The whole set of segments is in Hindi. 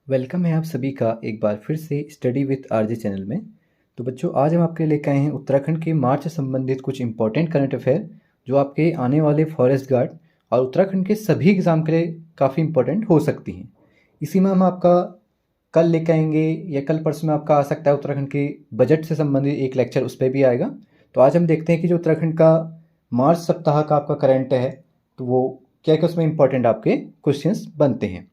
वेलकम है आप सभी का एक बार फिर से स्टडी विथ आरजे चैनल में। तो बच्चों, आज हम आपके लिए लेकर आए हैं उत्तराखंड के मार्च से संबंधित कुछ इंपॉर्टेंट करंट अफेयर जो आपके आने वाले फॉरेस्ट गार्ड और उत्तराखंड के सभी एग्ज़ाम के लिए काफ़ी इंपॉर्टेंट हो सकती हैं। इसी में हम आपका कल लेकर आएंगे या कल परसों में आपका आ सकता है उत्तराखंड के बजट से संबंधित एक लेक्चर, उस पर भी आएगा। तो आज हम देखते हैं कि जो उत्तराखंड का मार्च सप्ताह का आपका करंट है तो वो क्या क्या उसमें इंपॉर्टेंट आपके क्वेश्चंस बनते हैं।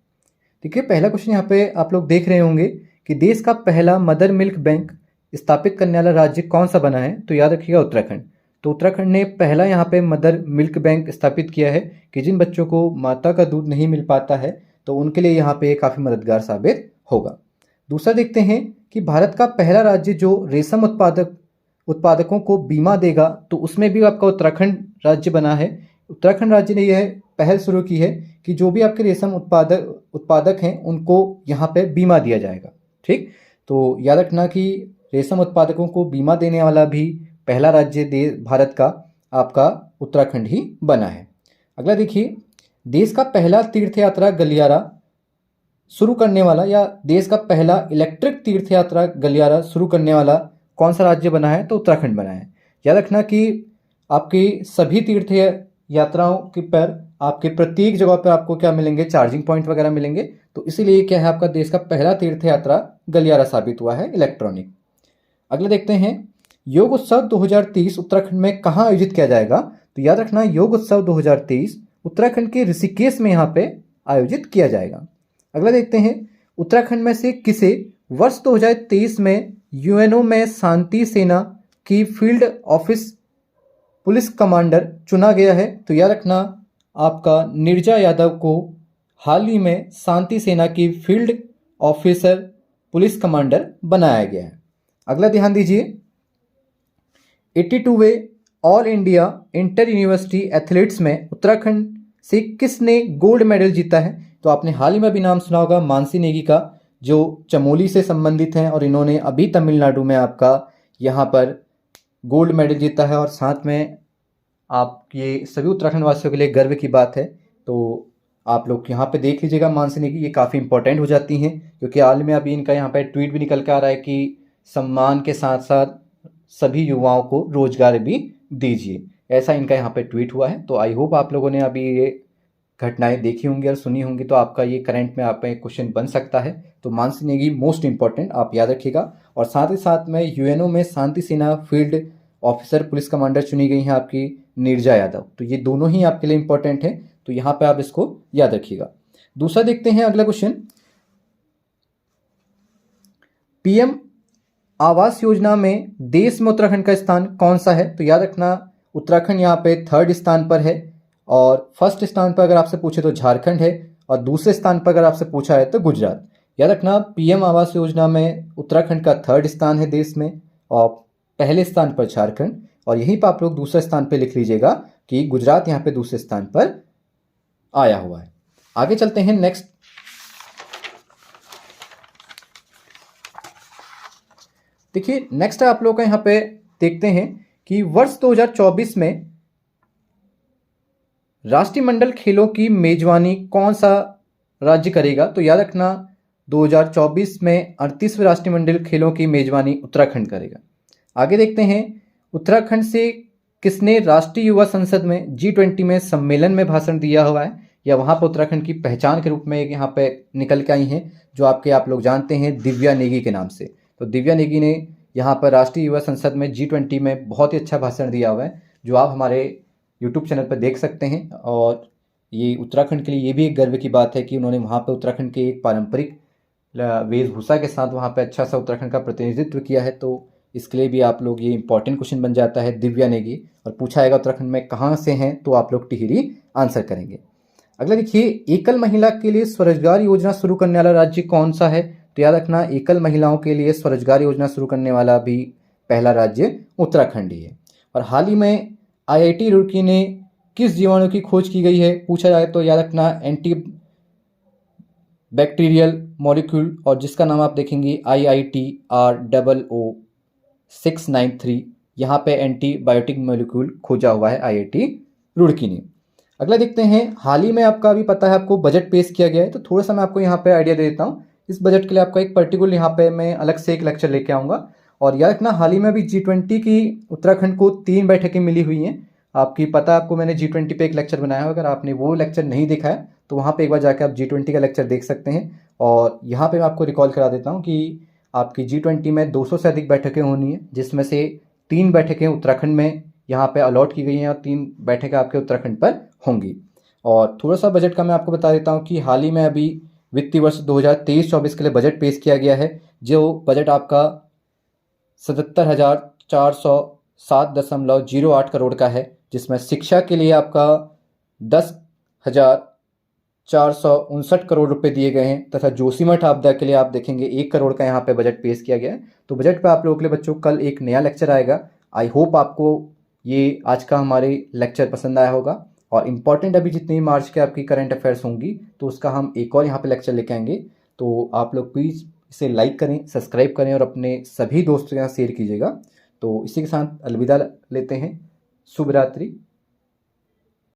देखिए, पहला क्वेश्चन यहाँ पे आप लोग देख रहे होंगे कि देश का पहला मदर मिल्क बैंक स्थापित करने वाला राज्य कौन सा बना है। तो याद रखिएगा उत्तराखंड। तो उत्तराखंड ने पहला यहाँ पे मदर मिल्क बैंक स्थापित किया है कि जिन बच्चों को माता का दूध नहीं मिल पाता है तो उनके लिए यहाँ पे काफ़ी मददगार साबित होगा। दूसरा देखते हैं कि भारत का पहला राज्य जो रेशम उत्पादकों को बीमा देगा, तो उसमें भी आपका उत्तराखंड राज्य बना है। उत्तराखंड राज्य ने यह पहल शुरू की है कि जो भी आपके रेशम उत्पादक हैं उनको यहाँ पे बीमा दिया जाएगा। ठीक, तो याद रखना कि रेशम उत्पादकों को बीमा देने वाला भी पहला राज्य भारत का आपका उत्तराखंड ही बना है। अगला देखिए, देश का पहला तीर्थ यात्रा गलियारा शुरू करने वाला या देश का पहला इलेक्ट्रिक तीर्थ यात्रा गलियारा शुरू करने वाला कौन सा राज्य बना है। तो उत्तराखंड बना है। याद रखना कि आपकी सभी तीर्थ यात्राओं के पर आपके प्रत्येक जगह पर आपको क्या मिलेंगे, चार्जिंग पॉइंट वगैरह मिलेंगे। तो इसीलिए क्या है, आपका देश का पहला तीर्थ यात्रा गलियारा साबित हुआ है इलेक्ट्रॉनिक। अगला देखते हैं, योग उत्सव 2023 उत्तराखंड में कहाँ आयोजित किया जाएगा। तो याद रखना, योग उत्सव 2023 उत्तराखंड के ऋषिकेश में यहाँ पे आयोजित किया जाएगा। अगला देखते हैं, उत्तराखंड में से किसे वर्ष 2023 में यूएनओ में शांति सेना की फील्ड ऑफिस पुलिस कमांडर चुना गया है। तो याद रखना, आपका नीरजा यादव को हाल ही में शांति सेना की फील्ड ऑफिसर पुलिस कमांडर बनाया गया है। अगला ध्यान दीजिए, 82वें all India inter university athletes में उत्तराखंड से किसने गोल्ड मेडल जीता है। तो आपने हाल ही में भी नाम सुना होगा मानसी नेगी का, जो चमोली से संबंधित हैं और इन्होंने अभी तमिलनाडु में आपका यहाँ पर गोल्ड मेडल जीता है। और साथ में आप ये सभी उत्तराखंड वासियों के लिए गर्व की बात है। तो आप लोग यहाँ पे देख लीजिएगा, मानसी नेगी ये काफ़ी इंपॉर्टेंट हो जाती हैं क्योंकि हाल में अभी इनका यहाँ पे ट्वीट भी निकल के आ रहा है कि सम्मान के साथ साथ सभी युवाओं को रोजगार भी दीजिए, ऐसा इनका यहाँ पे ट्वीट हुआ है। तो आई होप आप लोगों ने अभी ये घटनाएं देखी होंगी और सुनी होंगी, तो आपका ये करंट में आप एक क्वेश्चन बन सकता है। तो मानसी नेगी मोस्ट इंपॉर्टेंट आप याद रखिएगा। और साथ ही साथ में यूएनओ में शांति सेना फील्ड ऑफिसर पुलिस कमांडर चुनी गई हैं आपकी नीरजा यादव। तो ये दोनों ही आपके लिए इंपॉर्टेंट है, तो यहाँ पे आप इसको याद रखिएगा। दूसरा देखते हैं अगला क्वेश्चन, पीएम आवास योजना में देश में उत्तराखंड का स्थान कौन सा है। तो याद रखना, उत्तराखंड यहाँ पे 3rd स्थान पर है और 1st स्थान पर अगर आपसे पूछे तो झारखंड है और दूसरे स्थान पर अगर आपसे पूछा है तो गुजरात। याद रखना, पीएम आवास योजना में उत्तराखंड का 3rd स्थान है देश में और पहले स्थान पर झारखंड, और यहीं पर आप लोग दूसरे स्थान पर लिख लीजिएगा कि गुजरात यहाँ पे दूसरे स्थान पर आया हुआ है। आगे चलते हैं नेक्स्ट। देखिए, नेक्स्ट आप लोग का यहाँ पे देखते हैं कि वर्ष 2024 में राष्ट्रमंडल खेलों की मेजबानी कौन सा राज्य करेगा। तो याद रखना, 2024 में 38वें राष्ट्रमंडल खेलों की मेजबानी उत्तराखंड करेगा। आगे देखते हैं, उत्तराखंड से किसने राष्ट्रीय युवा संसद में G20 में सम्मेलन में भाषण दिया हुआ है, या वहाँ पर उत्तराखंड की पहचान के रूप में यहाँ पे निकल के आई हैं, जो आप लोग जानते हैं दिव्या नेगी के नाम से। तो दिव्या नेगी ने यहाँ पर राष्ट्रीय युवा संसद में G20 में बहुत ही अच्छा भाषण दिया हुआ है, जो आप हमारे यूट्यूब चैनल पर देख सकते हैं। और ये उत्तराखंड के लिए ये भी एक गर्व की बात है कि उन्होंने वहाँ पर उत्तराखंड के एक पारंपरिक वेशभूषा के साथ वहाँ पर अच्छा सा उत्तराखंड का प्रतिनिधित्व किया है। तो इसके लिए भी आप लोग, ये इंपॉर्टेंट क्वेश्चन बन जाता है दिव्या नेगी, और पूछा जाएगा उत्तराखंड में कहाँ से हैं तो आप लोग टिहरी आंसर करेंगे। अगला देखिए, एकल महिला के लिए स्वरोजगार योजना शुरू करने वाला राज्य कौन सा है। तो याद रखना, एकल महिलाओं के लिए स्वरोजगार योजना शुरू करने वाला भी पहला राज्य उत्तराखंड ही है। और हाल ही में IIT रुड़की ने किस जीवाणु की खोज की गई है पूछा जाए तो याद रखना, एंटी बैक्टीरियल मॉलिक्यूल, और जिसका नाम आप देखेंगे IITR000693, यहाँ पे एंटीबायोटिक मॉलिक्यूल खोजा हुआ है IIT रुड़की ने। अगला देखते हैं, हाल ही में आपका अभी पता है आपको बजट पेश किया गया है, तो थोड़ा सा मैं आपको यहाँ पे आइडिया दे देता हूँ। इस बजट के लिए आपका एक पर्टिकुलर यहाँ पे मैं अलग से एक लेक्चर लेके आऊँगा। और याद रखना, हाल ही में अभी G20 की उत्तराखंड को 3 बैठकें मिली हुई हैं। आपकी पता है, आपको मैंने G20 पे एक लेक्चर बनाया है, अगर आपने वो लेक्चर नहीं देखा है तो वहाँ पे एक बार जाकर आप G20 का लेक्चर देख सकते हैं। और यहाँ पे मैं आपको रिकॉल करा देता हूँ कि आपकी G20 में 200 से अधिक बैठकें होनी है, जिसमें से 3 बैठकें उत्तराखंड में यहाँ पे अलॉट की गई हैं और 3 बैठकें आपके उत्तराखंड पर होंगी। और थोड़ा सा बजट का मैं आपको बता देता हूँ कि हाल ही में अभी वित्तीय वर्ष 2023-24 के लिए बजट पेश किया गया है, जो बजट आपका 77,407.08 करोड़ का है, जिसमें शिक्षा के लिए आपका 10,459 करोड़ रुपए दिए गए हैं, तथा जोशीमठ आपदा के लिए आप देखेंगे 1 करोड़ का यहाँ पे बजट पेश किया गया है। तो बजट पे आप लोगों के लिए बच्चों कल एक नया लेक्चर आएगा। आई होप आपको ये आज का हमारे लेक्चर पसंद आया होगा। और इम्पॉर्टेंट अभी जितनी मार्च के आपकी करंट अफेयर्स होंगी तो उसका हम एक और यहाँ पे लेक्चर लेके आएंगे। तो आप लोग प्लीज़ इसे लाइक करें, सब्सक्राइब करें और अपने सभी दोस्तों के साथ शेयर कीजिएगा। तो इसी के साथ अलविदा लेते हैं। शुभ रात्रि।